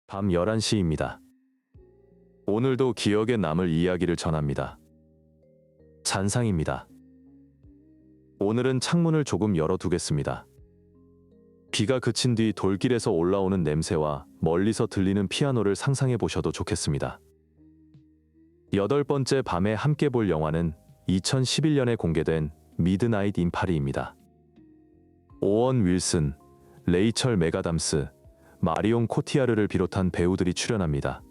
밤 11시입니다. 오늘도 기억에 남을 이야기를 전합니다. 잔상입니다. 오늘은 창문을 조금 열어두겠습니다. 비가 그친 뒤 돌길에서 올라오는 냄새와 멀리서 들리는 피아노를 상상해 보셔도 좋겠습니다. 8번째 밤에 함께 볼 영화는 2011년에 공개된 미드나잇 인 파리입니다. 오원 윌슨, 레이철 맥아담스, 마리옹 코티아르를 비롯한 배우들이 출연합니다.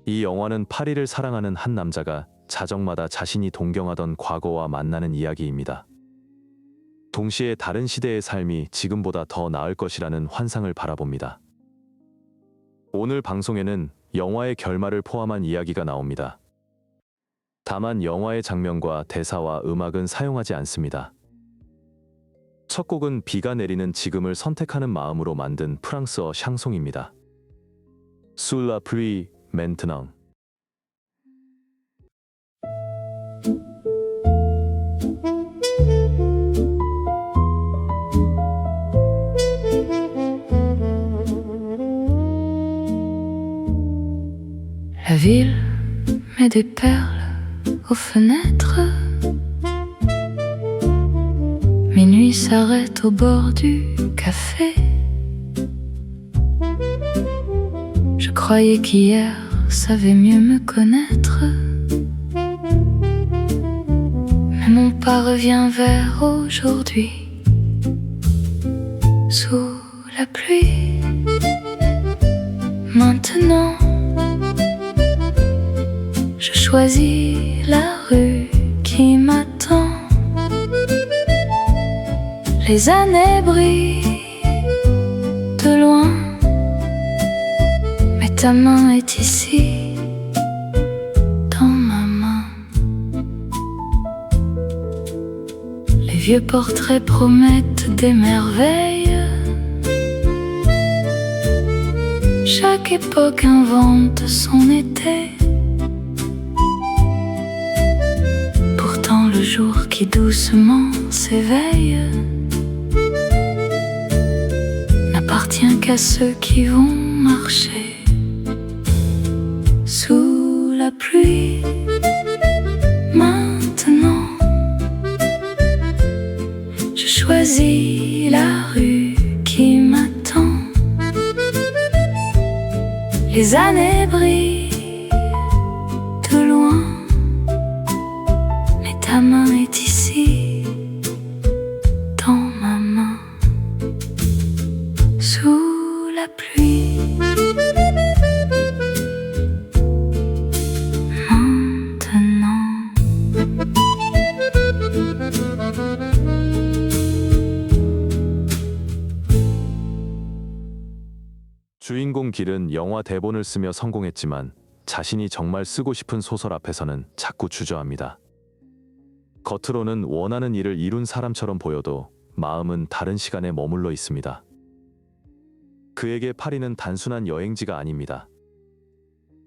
이 영화는 파리를 사랑하는 한 남자가 자정마다 자신이 동경하던 과거와 만나는 이야기입니다. 동시에 다른 시대의 삶이 지금보다 더 나을 것이라는 환상을 바라봅니다. 오늘 방송에는 영화의 결말을 포함한 이야기가 나옵니다. 다만 영화의 장면과 대사와 음악은 사용하지 않습니다. 첫 곡은 비가 내리는 지금을 선택하는 마음으로 만든 프랑스어 샹송입니다. Sous la pluie maintenant. La ville met des perles aux fenêtres. Minuit s'arrête au bord du café. Je croyais qu'hier savait mieux me connaître, mais mon pas revient vers aujourd'hui. Sous la pluie, maintenant je choisis la rue qui m'attend. Les années brillent de loin, mais ta main est ici, dans ma main. Les vieux portraits promettent des merveilles. Chaque époque invente son été. Pourtant le jour qui doucement s'éveille n'appartient qu'à ceux qui vont marcher sous la pluie. Maintenant, je choisis la rue qui m'attend. Les années brillent de loin, mais ta main est ici, dans ma main. Sous la pluie, maintenant. 주인공 길은 영화 대본을 쓰며 성공했지만 자신이 정말 쓰고 싶은 소설 앞에서는 자꾸 주저합니다. 겉으로는 원하는 일을 이룬 사람처럼 보여도 마음은 다른 시간에 머물러 있습니다. 그에게 파리는 단순한 여행지가 아닙니다.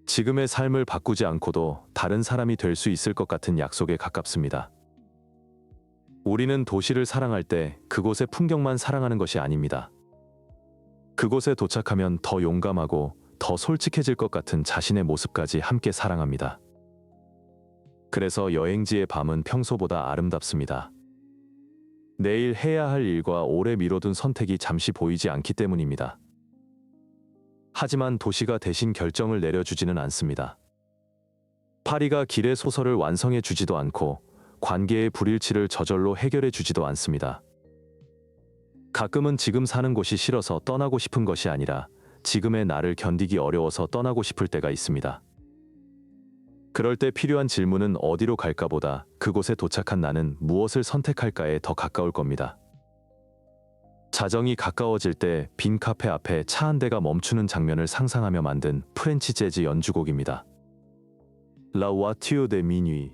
지금의 삶을 바꾸지 않고도 다른 사람이 될 수 있을 것 같은 약속에 가깝습니다. 우리는 도시를 사랑할 때 그곳의 풍경만 사랑하는 것이 아닙니다. 그곳에 도착하면 더 용감하고 더 솔직해질 것 같은 자신의 모습까지 함께 사랑합니다. 그래서 여행지의 밤은 평소보다 아름답습니다. 내일 해야 할 일과 오래 미뤄둔 선택이 잠시 보이지 않기 때문입니다. 하지만 도시가 대신 결정을 내려주지는 않습니다. 파리가 길의 소설을 완성해 주지도 않고 관계의 불일치를 저절로 해결해 주지도 않습니다. 가끔은 지금 사는 곳이 싫어서 떠나고 싶은 것이 아니라 지금의 나를 견디기 어려워서 떠나고 싶을 때가 있습니다. 그럴 때 필요한 질문은 어디로 갈까보다 그곳에 도착한 나는 무엇을 선택할까에 더 가까울 겁니다. 자정이 가까워질 때 빈 카페 앞에 차 한 대가 멈추는 장면을 상상하며 만든 프렌치 재즈 연주곡입니다. La voiture de minuit.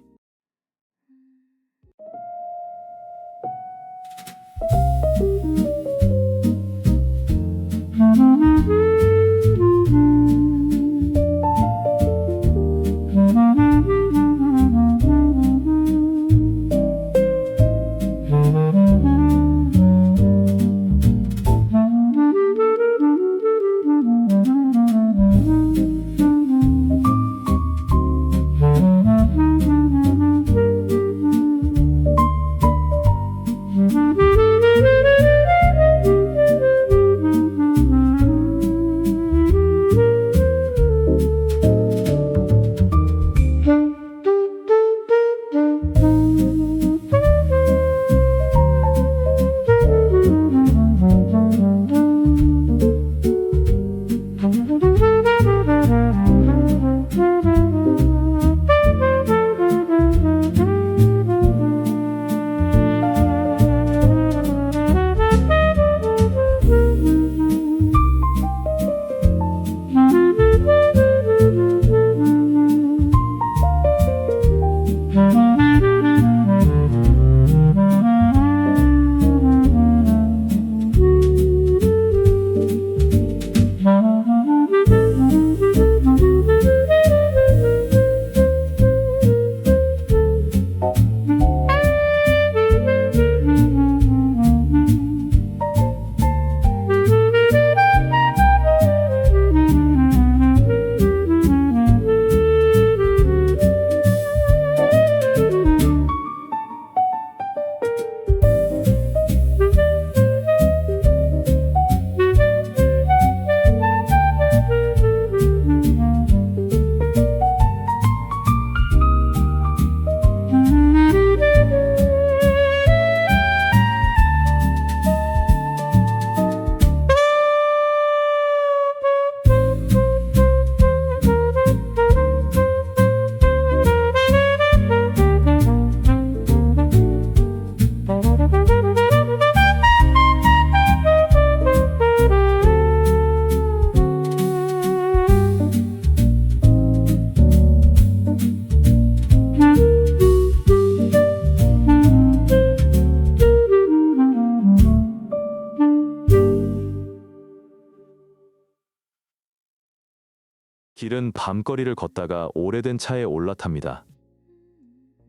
길은 밤거리를 걷다가 오래된 차에 올라탑니다.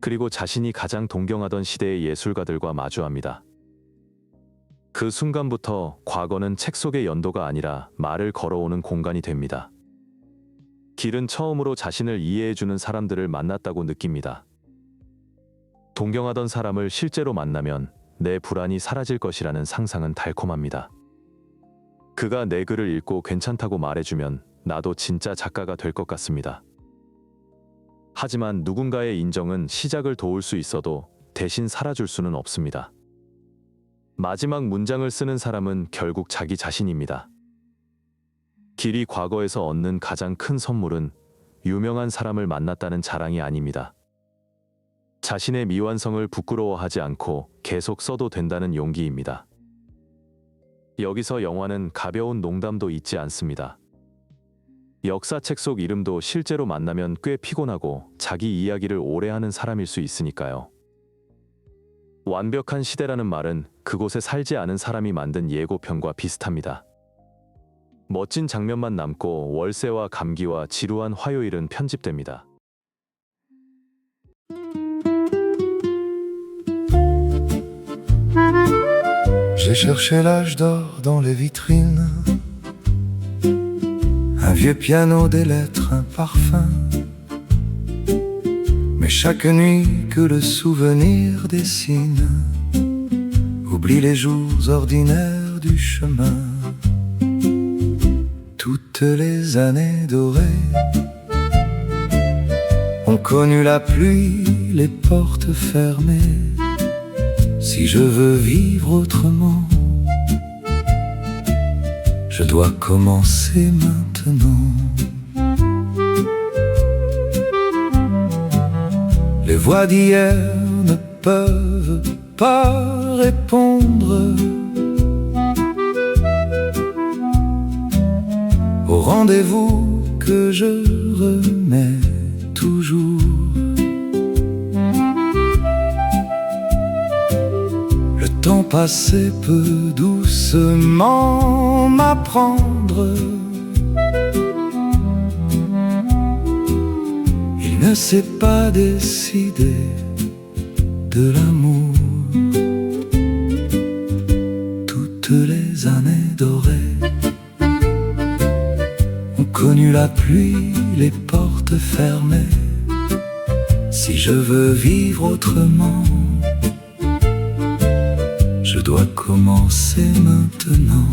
그리고 자신이 가장 동경하던 시대의 예술가들과 마주합니다. 그 순간부터 과거는 책 속의 연도가 아니라 말을 걸어오는 공간이 됩니다. 길은 처음으로 자신을 이해해주는 사람들을 만났다고 느낍니다. 동경하던 사람을 실제로 만나면 내 불안이 사라질 것이라는 상상은 달콤합니다. 그가 내 글을 읽고 괜찮다고 말해주면 나도 진짜 작가가 될 것 같습니다. 하지만 누군가의 인정은 시작을 도울 수 있어도 대신 살아줄 수는 없습니다. 마지막 문장을 쓰는 사람은 결국 자기 자신입니다. 길이 과거에서 얻는 가장 큰 선물은 유명한 사람을 만났다는 자랑이 아닙니다. 자신의 미완성을 부끄러워하지 않고 계속 써도 된다는 용기입니다. 여기서 영화는 가벼운 농담도 잊지 않습니다. 역사책 속 이름도 실제로 만나면 꽤 피곤하고 자기 이야기를 오래 하는 사람일 수 있으니까요. 완벽한 시대라는 말은 그곳에 살지 않은 사람이 만든 예고편과 비슷합니다. 멋진 장면만 남고 월세와 감기와 지루한 화요일은 편집됩니다. J'ai cherché l'âge d'or dans les vitrines, un vieux piano, des lettres, un parfum. Mais chaque nuit que le souvenir dessine oublie les jours ordinaires du chemin. Toutes les années dorées ont connu la pluie, les portes fermées. Si je veux vivre autrement, je dois commencer maintenant. Les voix d'hier ne peuvent pas répondre au rendez-vous que je remets toujours. Le temps passé peut doucement m'apprendre. Il ne s'est pas décidé de l'amour. Toutes les années dorées ont connu la pluie, les portes fermées. Si je veux vivre autrement, je dois commencer maintenant.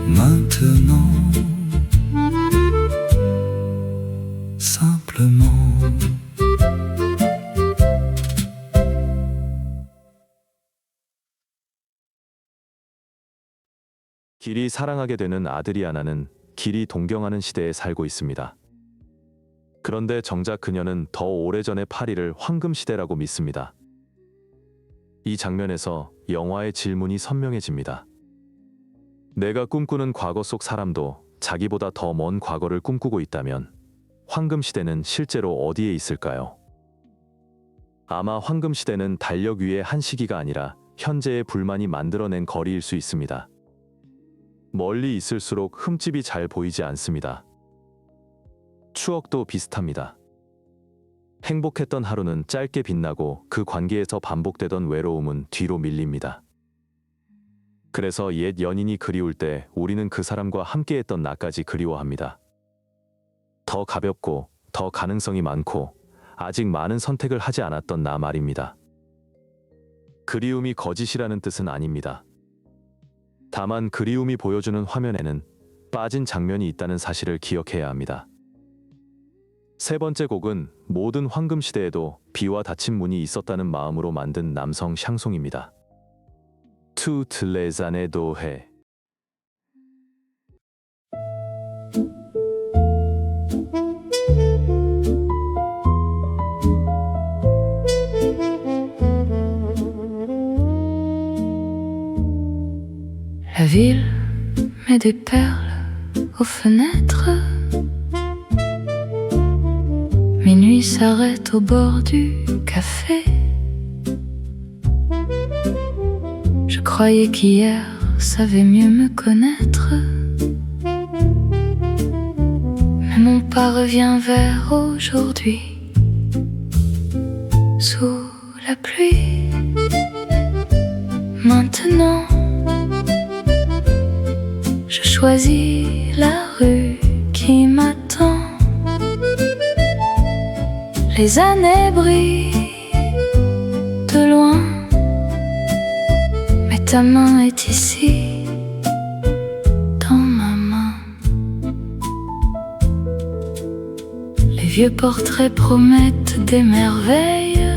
Maintenant, simplement. 길이 사랑하게 되는 아드리아나는 길이 동경하는 시대에 살고 있습니다. 그런데 정작 그녀는 더 오래전의 파리를 황금시대라고 믿습니다. 이 장면에서 영화의 질문이 선명해집니다. 내가 꿈꾸는 과거 속 사람도 자기보다 더 먼 과거를 꿈꾸고 있다면 황금시대는 실제로 어디에 있을까요? 아마 황금시대는 달력 위의 한 시기가 아니라 현재의 불만이 만들어낸 거리일 수 있습니다. 멀리 있을수록 흠집이 잘 보이지 않습니다. 추억도 비슷합니다. 행복했던 하루는 짧게 빛나고 그 관계에서 반복되던 외로움은 뒤로 밀립니다. 그래서 옛 연인이 그리울 때 우리는 그 사람과 함께했던 나까지 그리워합니다. 더 가볍고 더 가능성이 많고 아직 많은 선택을 하지 않았던 나 말입니다. 그리움이 거짓이라는 뜻은 아닙니다. 다만 그리움이 보여주는 화면에는 빠진 장면이 있다는 사실을 기억해야 합니다. 세 번째 곡은 모든 황금시대에도 비와 닫힌 문이 있었다는 마음으로 만든 남성 샹송입니다. Toutes les années dorées. La ville met des perles aux fenêtres. Minuit s'arrête au bord du café. Je croyais qu'hier savait mieux me connaître. mon pas revient vers aujourd'hui. Sous la pluie, maintenant, je choisis la rue qui m'attend. Les années brillent de loin, mais ta main est ici, dans ma main. Les vieux portraits promettent des merveilles.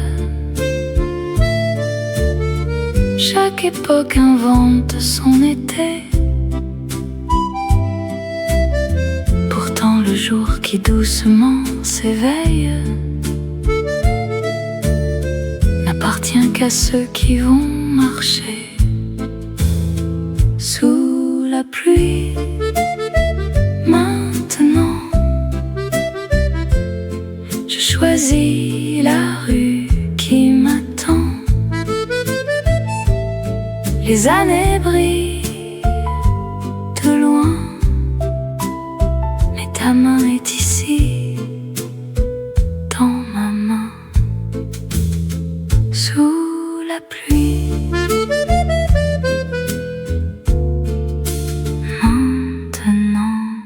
Chaque époque invente son été. Pourtant le jour qui doucement s'éveille n'appartient qu'à ceux qui vont marcher sous la pluie. Maintenant, je choisis la rue qui m'attend. Les années brillent de loin, mais ta main est ici, dans ma main, sous la pluie. Maintenant,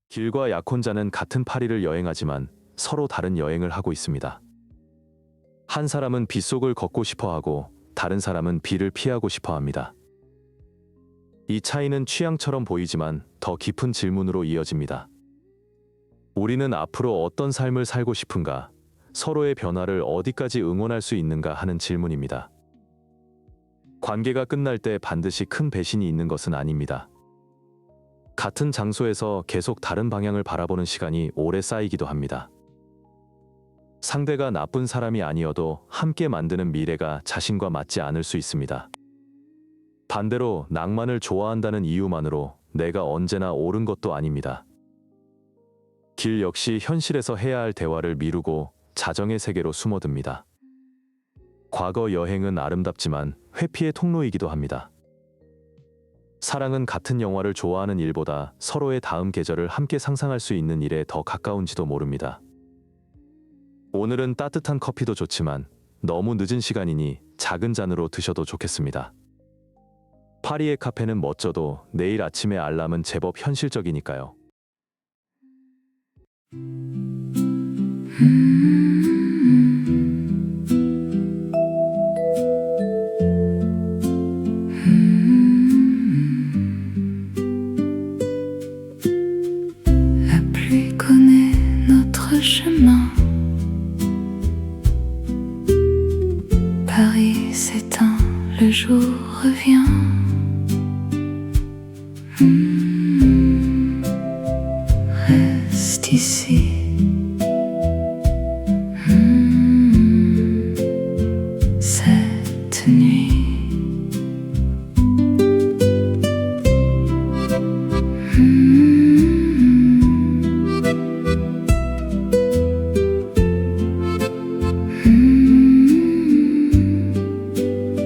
길과 약혼자는 같은 파리를 여행하지만 서로 다른 여행을 하고 있습니다. 한 사람은 빗속을 걷고 싶어 하고 다른 사람은 비를 피하고 싶어 합니다. 이 차이는 취향처럼 보이지만 더 깊은 질문으로 이어집니다. 우리는 앞으로 어떤 삶을 살고 싶은가? 서로의 변화를 어디까지 응원할 수 있는가 하는 질문입니다. 관계가 끝날 때 반드시 큰 배신이 있는 것은 아닙니다. 같은 장소에서 계속 다른 방향을 바라보는 시간이 오래 쌓이기도 합니다. 상대가 나쁜 사람이 아니어도 함께 만드는 미래가 자신과 맞지 않을 수 있습니다. 반대로 낭만을 좋아한다는 이유만으로 내가 언제나 옳은 것도 아닙니다. 길 역시 현실에서 해야 할 대화를 미루고 자정의 세계로 숨어듭니다. 과거 여행은 아름답지만 회피의 통로이기도 합니다. 사랑은 같은 영화를 좋아하는 일보다 서로의 다음 계절을 함께 상상할 수 있는 일에 더 가까운지도 모릅니다. 오늘은 따뜻한 커피도 좋지만 너무 늦은 시간이니 작은 잔으로 드셔도 좋겠습니다. 파리의 카페는 멋져도 내일 아침의 알람은 제법 현실적이니까요. la pluie connaît notre chemin. Paris s'éteint, le jour revient. Reste ici. Cette nuit.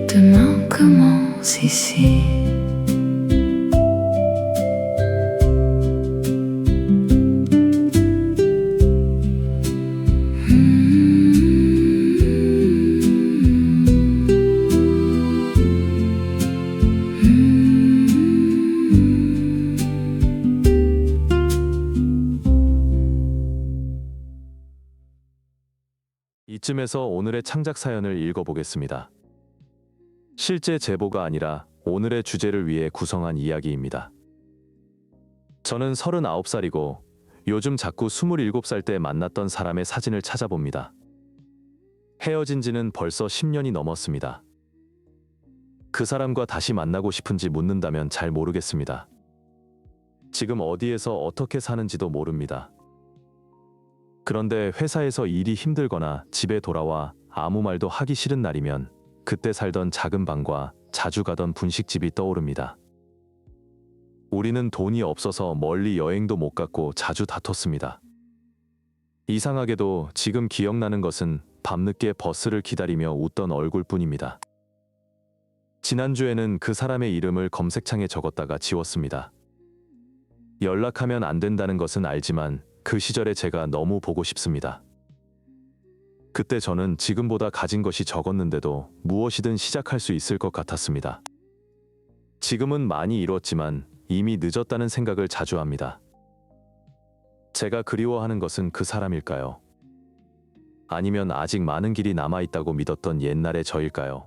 Demain commence ici. 이쯤에서 오늘의 창작 사연을 읽어보겠습니다. 실제 제보가 아니라 오늘의 주제를 위해 구성한 이야기입니다. 저는 39살이고 요즘 자꾸 27살 때 만났던 사람의 사진을 찾아봅니다. 헤어진 지는 벌써 10년이 넘었습니다. 그 사람과 다시 만나고 싶은지 묻는다면 잘 모르겠습니다. 지금 어디에서 어떻게 사는지도 모릅니다. 그런데 회사에서 일이 힘들거나 집에 돌아와 아무 말도 하기 싫은 날이면 그때 살던 작은 방과 자주 가던 분식집이 떠오릅니다. 우리는 돈이 없어서 멀리 여행도 못 갔고 자주 다퉜습니다. 이상하게도 지금 기억나는 것은 밤늦게 버스를 기다리며 웃던 얼굴뿐입니다. 지난주에는 그 사람의 이름을 검색창에 적었다가 지웠습니다. 연락하면 안 된다는 것은 알지만 그 시절에 제가 너무 보고 싶습니다. 그때 저는 지금보다 가진 것이 적었는데도 무엇이든 시작할 수 있을 것 같았습니다. 지금은 많이 이뤘지만 이미 늦었다는 생각을 자주 합니다. 제가 그리워하는 것은 그 사람일까요? 아니면 아직 많은 길이 남아있다고 믿었던 옛날의 저일까요?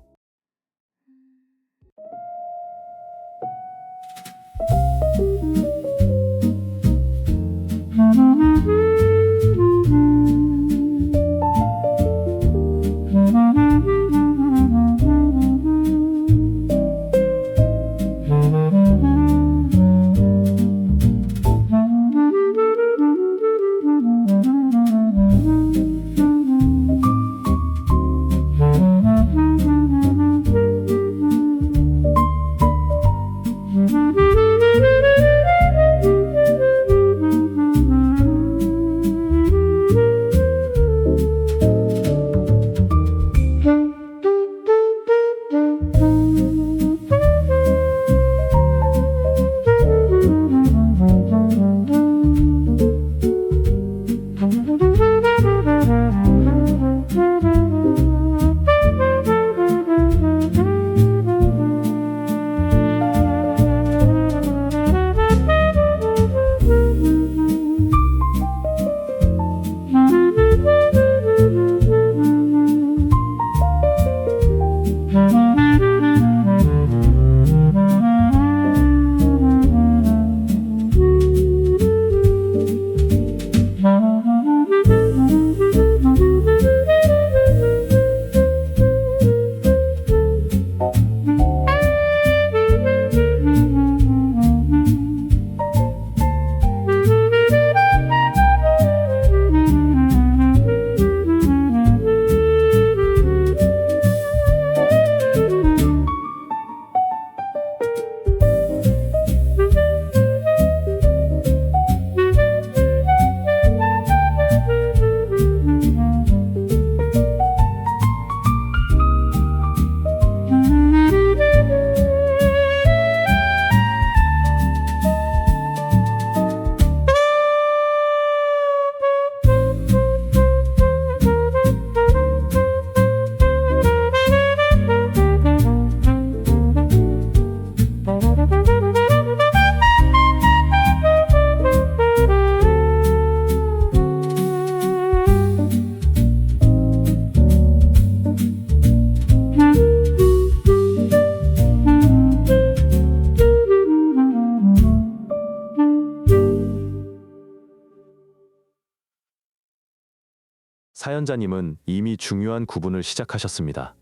사연자님은 이미 중요한 구분을 시작하셨습니다.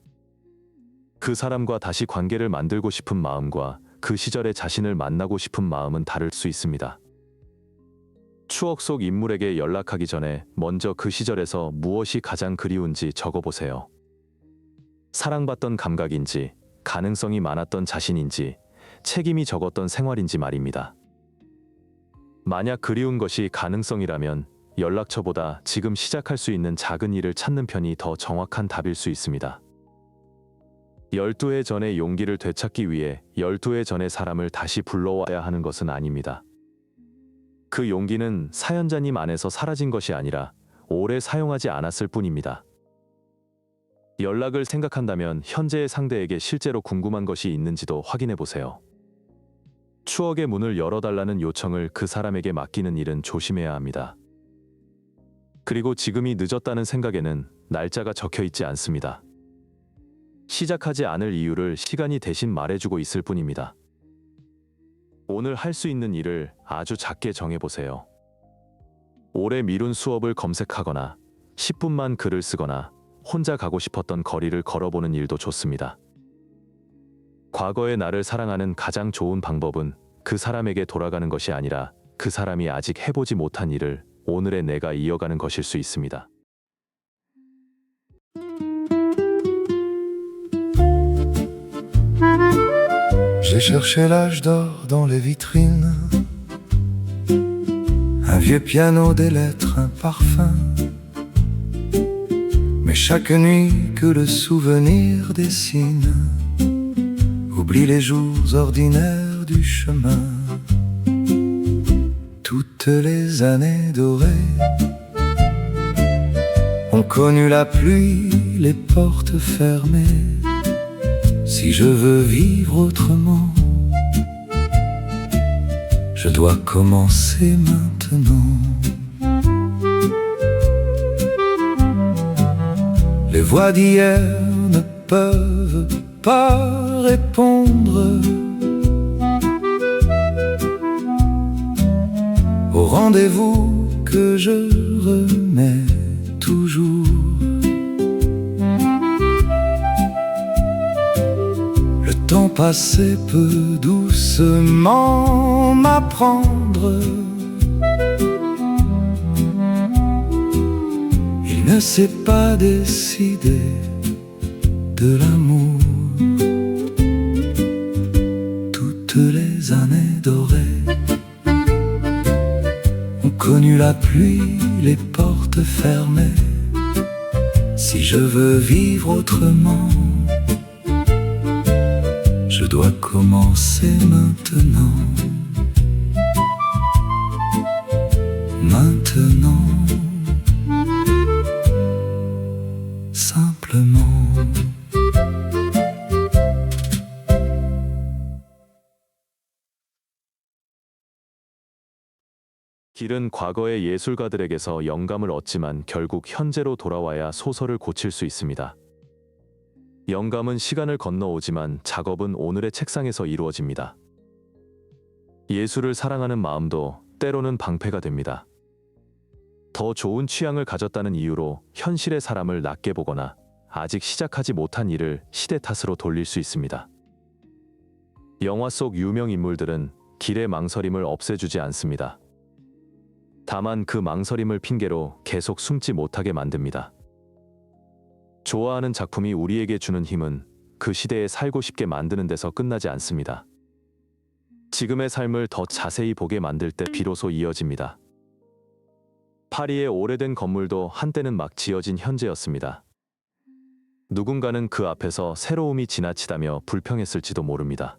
그 사람과 다시 관계를 만들고 싶은 마음과 그 시절의 자신을 만나고 싶은 마음은 다를 수 있습니다. 추억 속 인물에게 연락하기 전에 먼저 그 시절에서 무엇이 가장 그리운지 적어보세요. 사랑받던 감각인지, 가능성이 많았던 자신인지, 책임이 적었던 생활인지 말입니다. 만약 그리운 것이 가능성이라면 연락처보다 지금 시작할 수 있는 작은 일을 찾는 편이 더 정확한 답일 수 있습니다. 12해 전의 용기를 되찾기 위해 12해 전의 사람을 다시 불러와야 하는 것은 아닙니다. 그 용기는 사연자님 안에서 사라진 것이 아니라 오래 사용하지 않았을 뿐입니다. 연락을 생각한다면 현재의 상대에게 실제로 궁금한 것이 있는지도 확인해 보세요. 추억의 문을 열어달라는 요청을 그 사람에게 맡기는 일은 조심해야 합니다. 그리고 지금이 늦었다는 생각에는 날짜가 적혀 있지 않습니다. 시작하지 않을 이유를 시간이 대신 말해주고 있을 뿐입니다. 오늘 할 수 있는 일을 아주 작게 정해보세요. 오래 미룬 수업을 검색하거나 10분만 글을 쓰거나 혼자 가고 싶었던 거리를 걸어보는 일도 좋습니다. 과거의 나를 사랑하는 가장 좋은 방법은 그 사람에게 돌아가는 것이 아니라 그 사람이 아직 해보지 못한 일을 오늘의 내가 이어가는 것일 수 있습니다. J'ai cherché l'âge d'or dans les vitrines, un vieux piano, des lettres, un parfum. Mais chaque nuit que le souvenir dessine, oublie les jours ordinaires du chemin. Toutes les années dorées ont connu la pluie, les portes fermées. Si je veux vivre autrement, je dois commencer maintenant. Les voix d'hier ne peuvent pas répondre au rendez-vous que je remets toujours. Le temps passé peut doucement m'apprendre. Il ne s'est pas décidé de l'amour. Toutes les années dorées ont connu la pluie, les portes fermées. Si je veux vivre autrement, je dois commencer maintenant. Maintenant, simplement. 길은 과거의 예술가들에게서 영감을 얻지만 결국 현재로 돌아와야 소설을 고칠 수 있습니다. 영감은 시간을 건너오지만 작업은 오늘의 책상에서 이루어집니다. 예술을 사랑하는 마음도 때로는 방패가 됩니다. 더 좋은 취향을 가졌다는 이유로 현실의 사람을 낮게 보거나 아직 시작하지 못한 일을 시대 탓으로 돌릴 수 있습니다. 영화 속 유명 인물들은 길의 망설임을 없애주지 않습니다. 다만 그 망설임을 핑계로 계속 숨지 못하게 만듭니다. 좋아하는 작품이 우리에게 주는 힘은 그 시대에 살고 싶게 만드는 데서 끝나지 않습니다. 지금의 삶을 더 자세히 보게 만들 때 비로소 이어집니다. 파리의 오래된 건물도 한때는 막 지어진 현재였습니다. 누군가는 그 앞에서 새로움이 지나치다며 불평했을지도 모릅니다.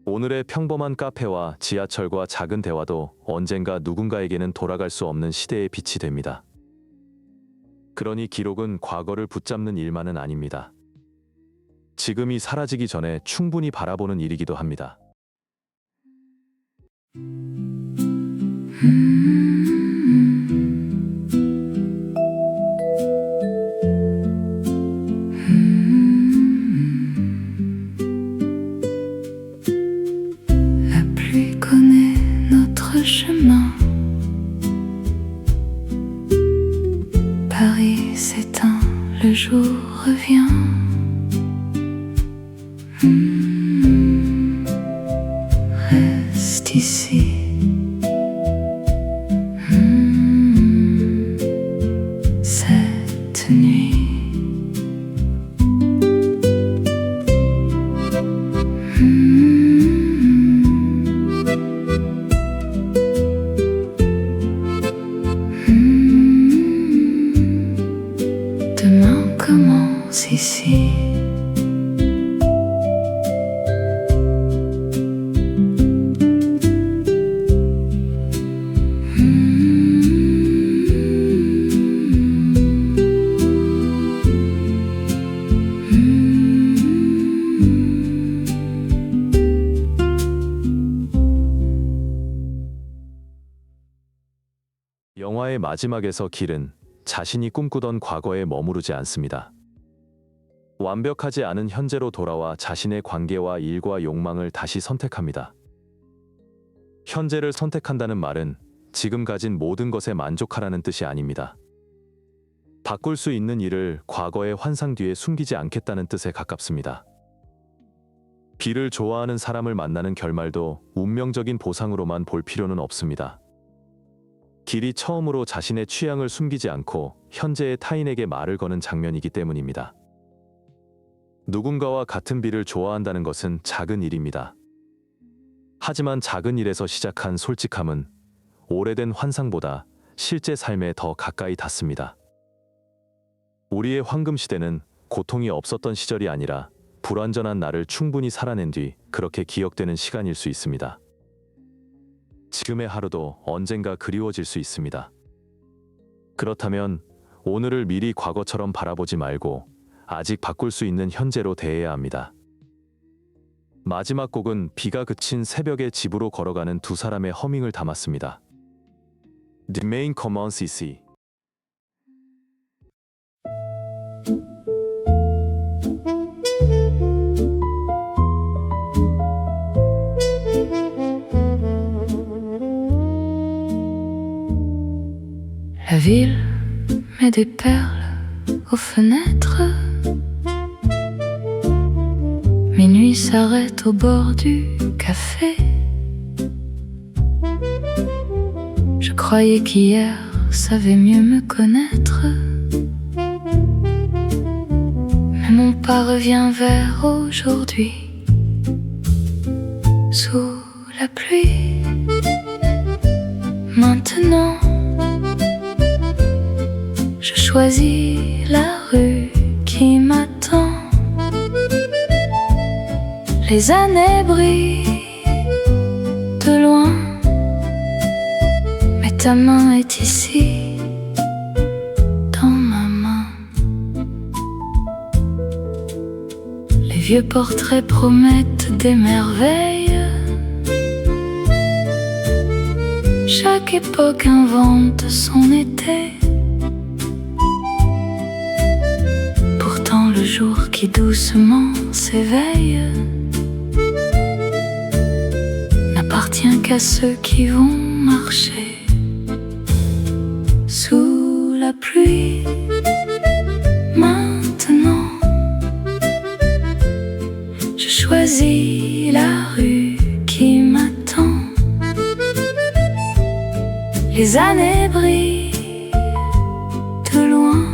오늘의 평범한 카페와 지하철과 작은 대화도 언젠가 누군가에게는 돌아갈 수 없는 시대의 빛이 됩니다. 그러니 기록은 과거를 붙잡는 일만은 아닙니다. 지금이 사라지기 전에 충분히 바라보는 일이기도 합니다. La pluie connaît notre chemin. Paris s'éteint, le jour revient. Reste ici. Cette nuit. Demain commence ici. 영화의 마지막에서 길은 자신이 꿈꾸던 과거에 머무르지 않습니다. 완벽하지 않은 현재로 돌아와 자신의 관계와 일과 욕망을 다시 선택합니다. 현재를 선택한다는 말은 지금 가진 모든 것에 만족하라는 뜻이 아닙니다. 바꿀 수 있는 일을 과거의 환상 뒤에 숨기지 않겠다는 뜻에 가깝습니다. 길을 좋아하는 사람을 만나는 결말도 운명적인 보상으로만 볼 필요는 없습니다. 길이 처음으로 자신의 취향을 숨기지 않고 현재의 타인에게 말을 거는 장면이기 때문입니다. 누군가와 같은 비를 좋아한다는 것은 작은 일입니다. 하지만 작은 일에서 시작한 솔직함은 오래된 환상보다 실제 삶에 더 가까이 닿습니다. 우리의 황금 시대는 고통이 없었던 시절이 아니라 불완전한 나를 충분히 살아낸 뒤 그렇게 기억되는 시간일 수 있습니다. 지금의 하루도 언젠가 그리워질 수 있습니다. 그렇다면 오늘을 미리 과거처럼 바라보지 말고 아직 바꿀 수 있는 현재로 대해야 합니다. 마지막 곡은 비가 그친 새벽에 집으로 걸어가는 두 사람의 허밍을 담았습니다. The main commence ici. La ville met des perles aux fenêtres. Minuit s'arrête au bord du café. Je croyais qu'hier savait mieux me connaître. Mais mon pas revient vers aujourd'hui. Sous la pluie, maintenant je choisis la rue qui m'attend. Les années brillent de loin, mais ta main est ici, dans ma main. Les vieux portraits promettent des merveilles. Chaque époque invente son été. Pourtant le jour qui doucement s'éveille n'appartient qu'à ceux qui vont marcher sous la pluie. Maintenant, je choisis la rue qui m'attend. Les années brillent de loin,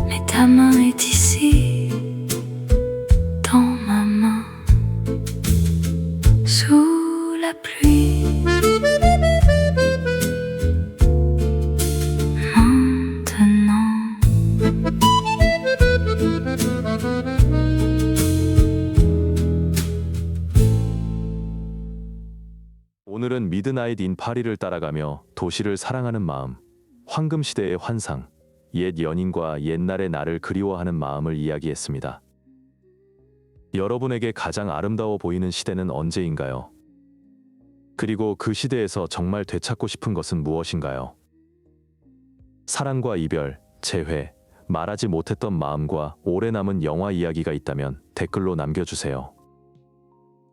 mais ta main est ici, dans ma main, sous la pluie. Maintenant, 오늘은 미드나잇 인 파리를 따라가며 도시를 사랑하는 마음, 황금시대의 환상, 옛 연인과 옛날의 나를 그리워하는 마음을 이야기했습니다. 여러분에게 가장 아름다워 보이는 시대는 언제인가요? 그리고 그 시대에서 정말 되찾고 싶은 것은 무엇인가요? 사랑과 이별, 재회, 말하지 못했던 마음과 오래 남은 영화 이야기가 있다면 댓글로 남겨주세요.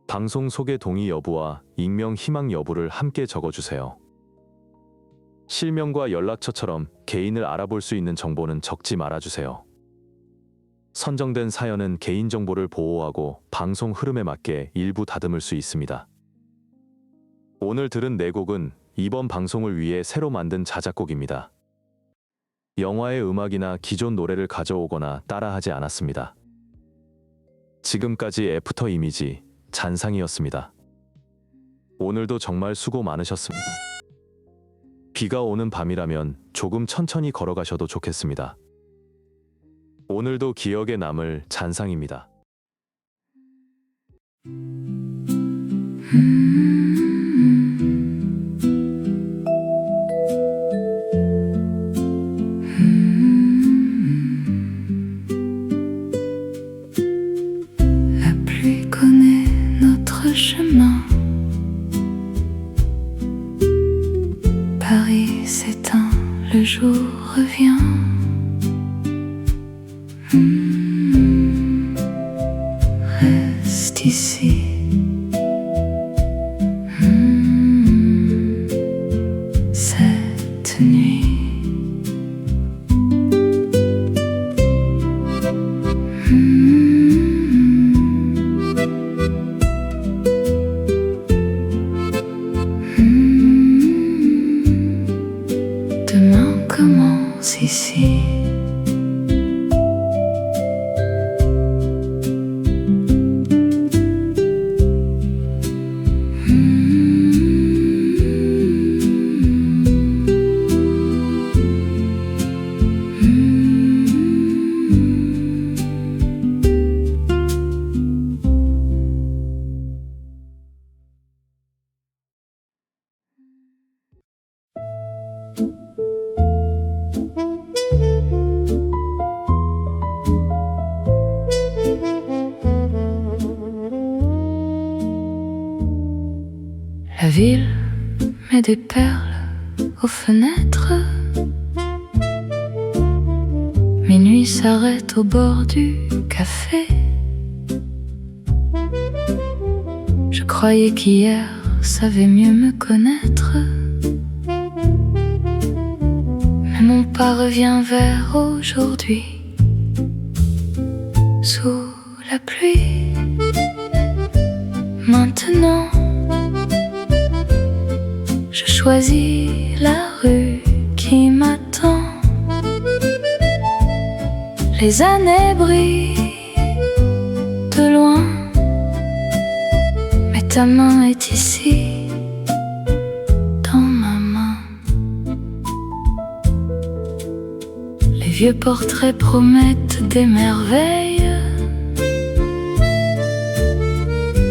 방송 소개 동의 여부와 익명 희망 여부를 함께 적어주세요. 실명과 연락처처럼 개인을 알아볼 수 있는 정보는 적지 말아주세요. 선정된 사연은 개인정보를 보호하고 방송 흐름에 맞게 일부 다듬을 수 있습니다. 오늘 들은 4곡은 이번 방송을 위해 새로 만든 자작곡입니다. 영화의 음악이나 기존 노래를 가져오거나 따라하지 않았습니다. 지금까지 애프터 이미지 잔상이었습니다. 오늘도 정말 수고 많으셨습니다. 비가 오는 밤이라면 조금 천천히 걸어가셔도 좋겠습니다. 오늘도 기억에 남을 잔상입니다. la pluie connaît notre chemin. Paris s'éteint, le jour revient. Reste ici. Cette nuit. Demain commence ici. La ville met des perles aux fenêtres. Minuit s'arrête au bord du café. Je croyais qu'hier savait mieux me connaître. Mais mon pas revient vers aujourd'hui. Sous la pluie, maintenant, je choisis la rue qui m'attend. Les années brillent de loin, mais ta main est ici, dans ma main. Les vieux portraits promettent des merveilles.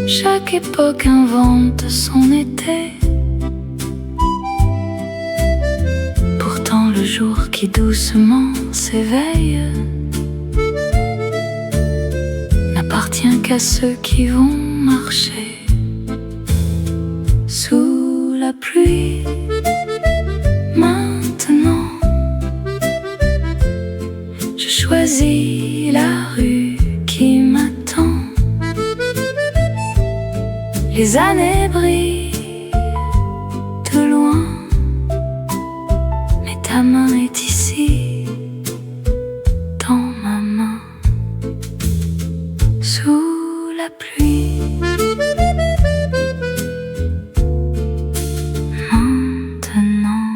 Chaque époque invente son été. Pourtant le jour qui doucement s'éveille n'appartient qu'à ceux qui vont marcher sous la pluie. Maintenant, je choisis la rue qui m'attend. Les années brillent de loin, mais ta main est ici, dans ma main, sous la pluie. Maintenant,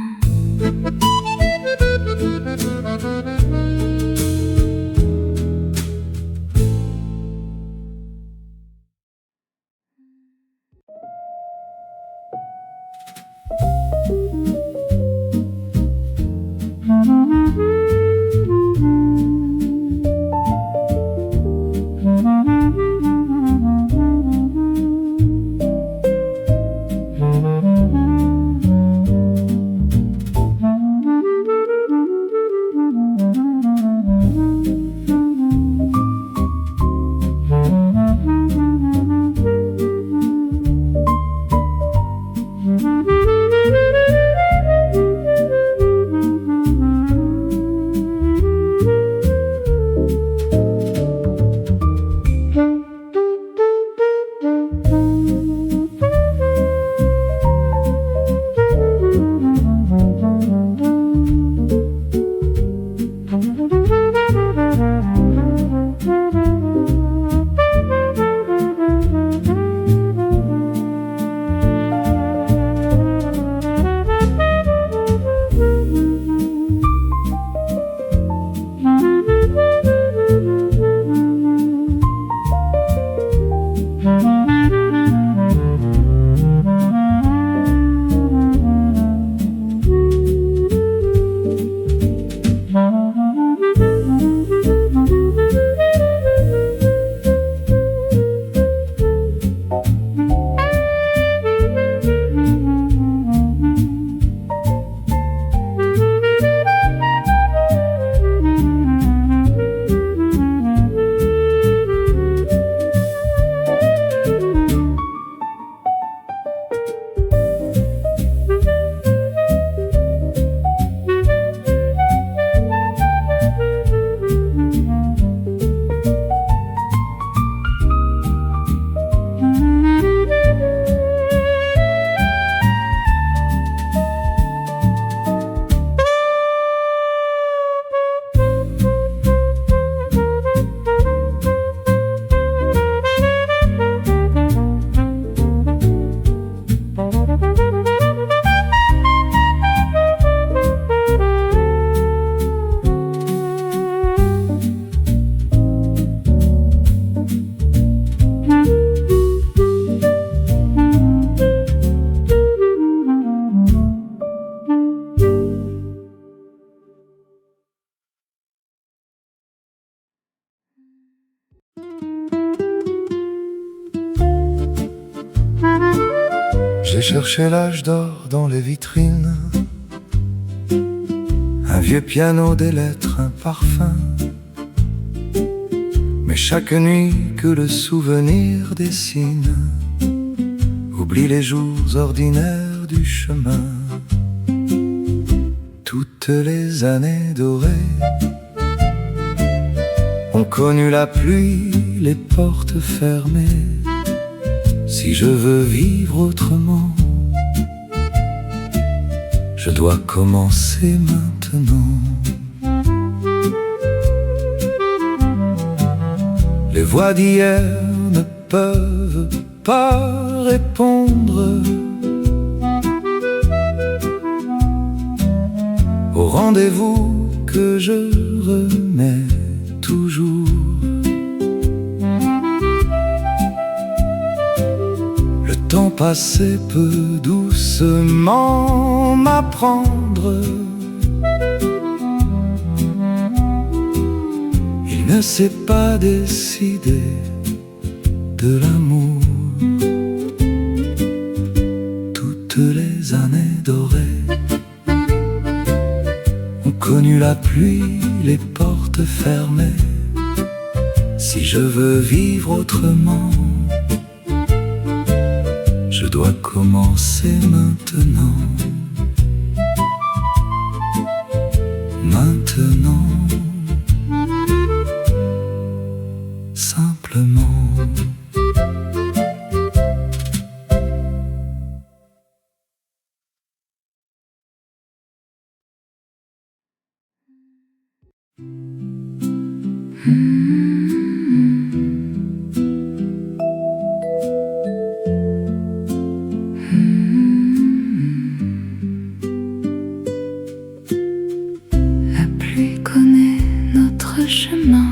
J'ai cherché l'âge d'or dans les vitrines, un vieux piano, des lettres, un parfum. Mais chaque nuit que le souvenir dessine Oublie les jours ordinaires du chemin. Toutes les années dorées ont connu la pluie, les portes fermées. Si je veux vivre autrement, je dois commencer maintenant. Les voix d'hier ne peuvent pas répondre au rendez-vous que je remets toujours. Le temps passé peut doucement m'apprendre. Il ne s'est pas décidé de l'amour. Toutes les années dorées ont connu la pluie, les portes fermées. Si je veux vivre autrement, je dois commencer maintenant. Maintenant, simplement. La pluie connaît notre chemin.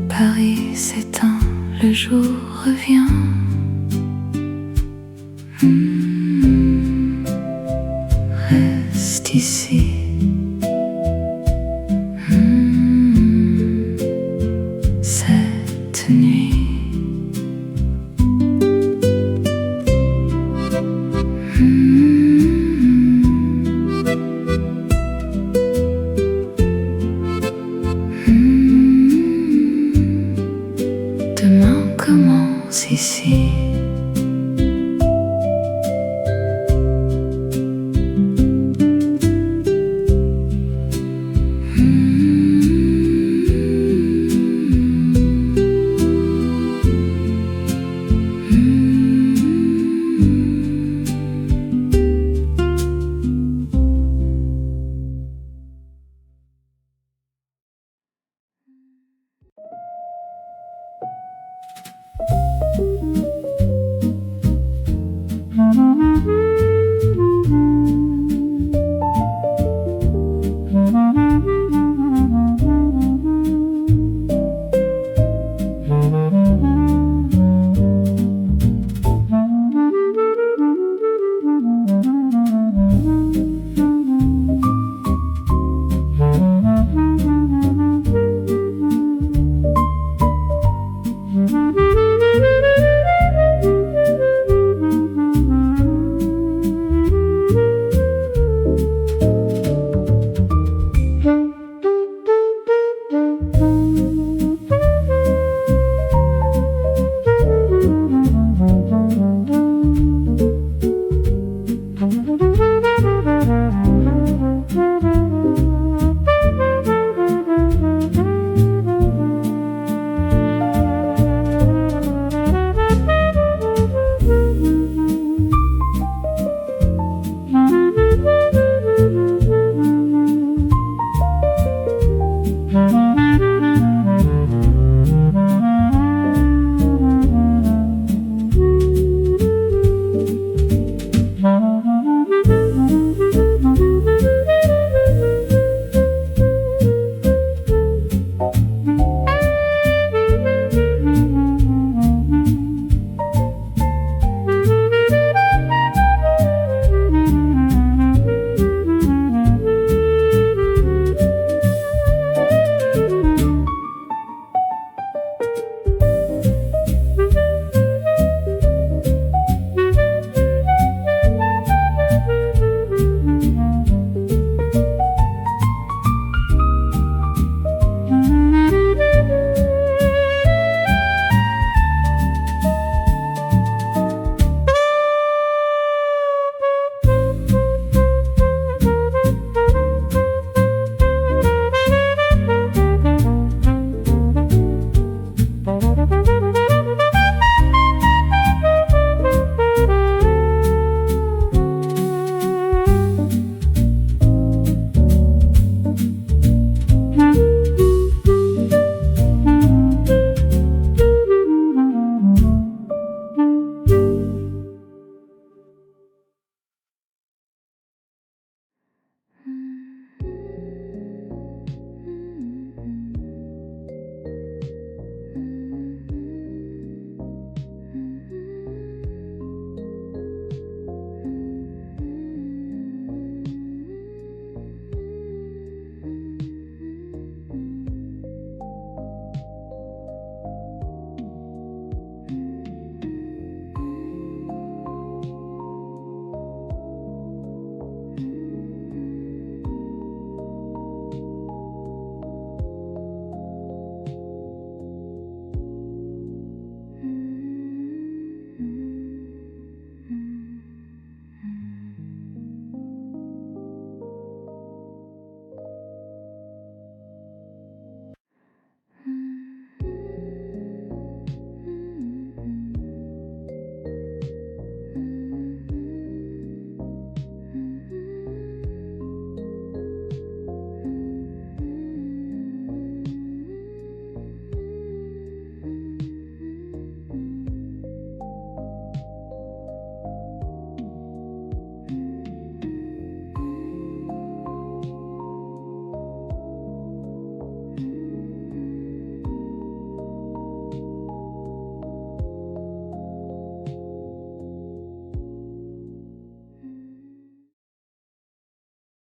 Paris s'éteint, le jour revient. Reste ici. Cette nuit. Demain commence ici.